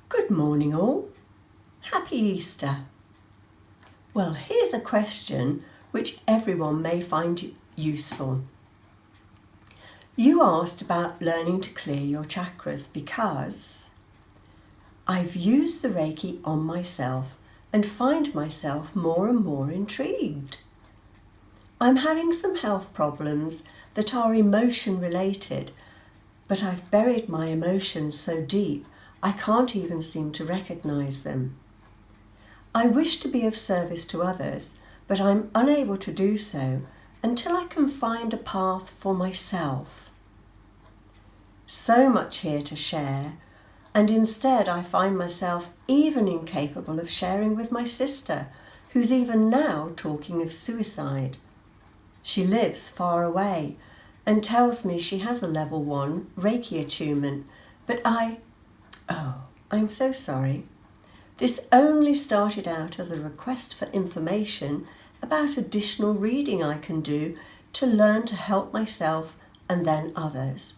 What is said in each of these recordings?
Good morning all. Happy Easter. Well, here's a question which everyone may find useful. You asked about learning to clear your chakras because I've used the Reiki on myself and find myself more and more intrigued. I'm having some health problems that are emotion related, but I've buried my emotions so deep I can't even seem to recognise them. I wish to be of service to others, but I'm unable to do so until I can find a path for myself. So much here to share, and instead I find myself even incapable of sharing with my sister, who's even now talking of suicide. She lives far away and tells me she has a level 1 Reiki attunement, but I'm so sorry. This only started out as a request for information about additional reading I can do to learn to help myself and then others.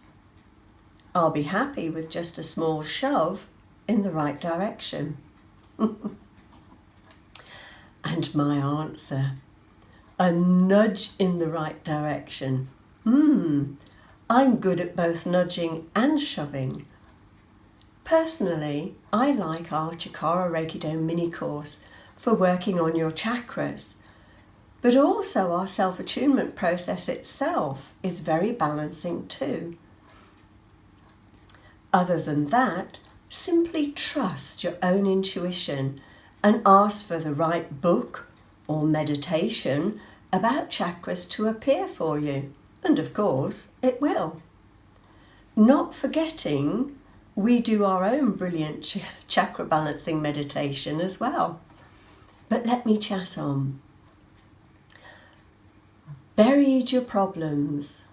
I'll be happy with just a small shove in the right direction. And my answer, a nudge in the right direction. I'm good at both nudging and shoving. Personally, I like our chikara-reiki-do mini course for working on your chakras, but also our self-attunement process itself is very balancing too. Other than that, simply trust your own intuition and ask for the right book or meditation about chakras to appear for you, and of course it will. Not forgetting, we do our own brilliant chakra balancing meditation as well. But let me chat on. Buried your problems,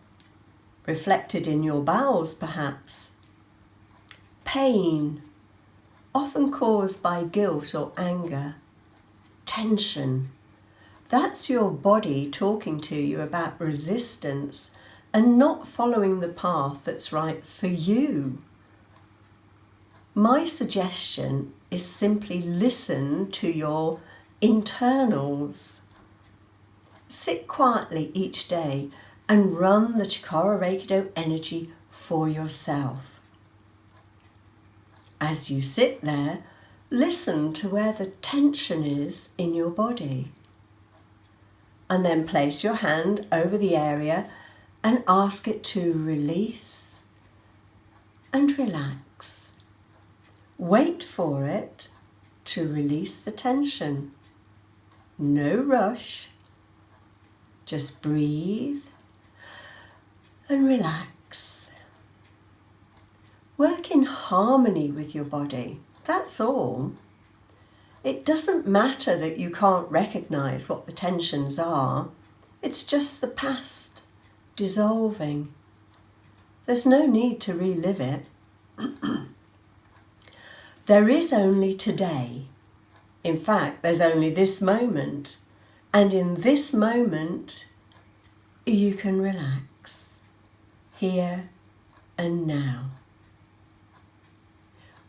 reflected in your bowels perhaps. Pain, often caused by guilt or anger. Tension, that's your body talking to you about resistance and not following the path that's right for you. My suggestion is simply listen to your internals. Sit quietly each day and run the chikara-reiki-do energy for yourself. As you sit there, listen to where the tension is in your body. And then place your hand over the area and ask it to release and relax. Wait for it to release the tension. No rush. Just breathe and relax. Work in harmony with your body, that's all. It doesn't matter that you can't recognise what the tensions are. It's just the past dissolving. There's no need to relive it. There is only today. In fact, there's only this moment. And in this moment, you can relax, here and now.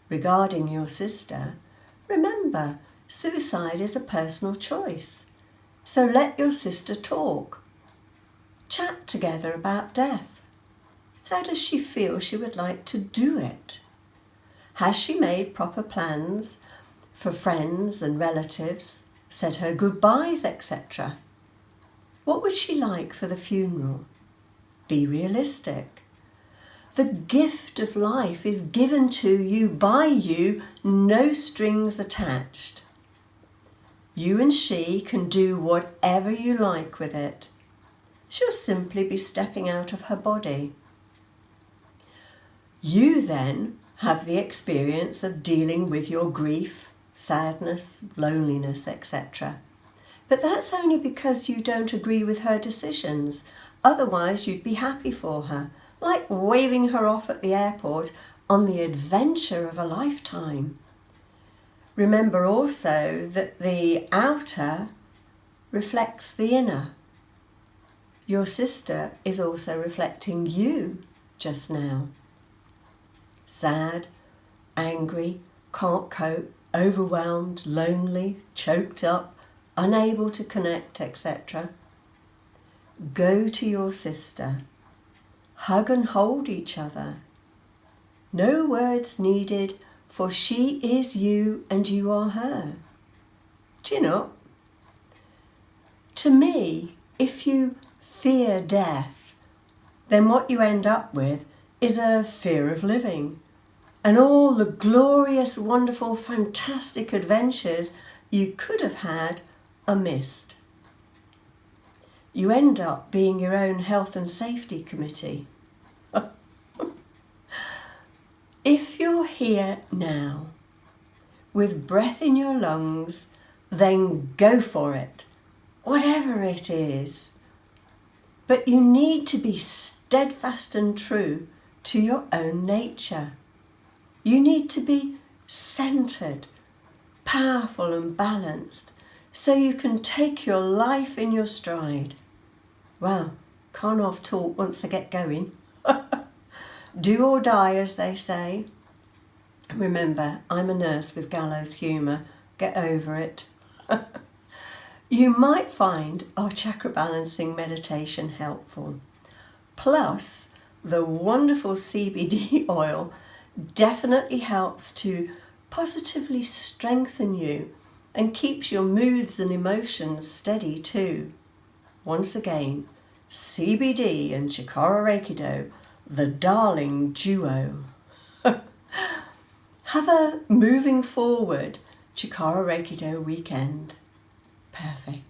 Regarding your sister, remember, suicide is a personal choice. So let your sister talk. Chat together about death. How does she feel she would like to do it? Has she made proper plans for friends and relatives, said her goodbyes, etc.? What would she like for the funeral? Be realistic. The gift of life is given to you by you, no strings attached. You and she can do whatever you like with it. She'll simply be stepping out of her body. You then have the experience of dealing with your grief, sadness, loneliness, etc. But that's only because you don't agree with her decisions. Otherwise, you'd be happy for her, like waving her off at the airport on the adventure of a lifetime. Remember also that the outer reflects the inner. Your sister is also reflecting you just now. Sad, angry, can't cope, overwhelmed, lonely, choked up, unable to connect, etc., go to your sister. Hug and hold each other. No words needed, for she is you and you are her. Do you know? To me, if you fear death, then what you end up with is a fear of living. And all the glorious, wonderful, fantastic adventures you could have had are missed. You end up being your own health and safety committee. If you're here now, with breath in your lungs, then go for it, whatever it is. But you need to be steadfast and true to your own nature. You need to be centered, powerful and balanced, so you can take your life in your stride. Well, can't half talk once I get going. Do or die, as they say. Remember, I'm a nurse with gallows humour. Get over it. You might find our chakra balancing meditation helpful. Plus, the wonderful CBD oil definitely helps to positively strengthen you and keeps your moods and emotions steady too. Once again, CBD and chikara-reiki-do, the darling duo. Have a moving forward chikara-reiki-do weekend. Perfect.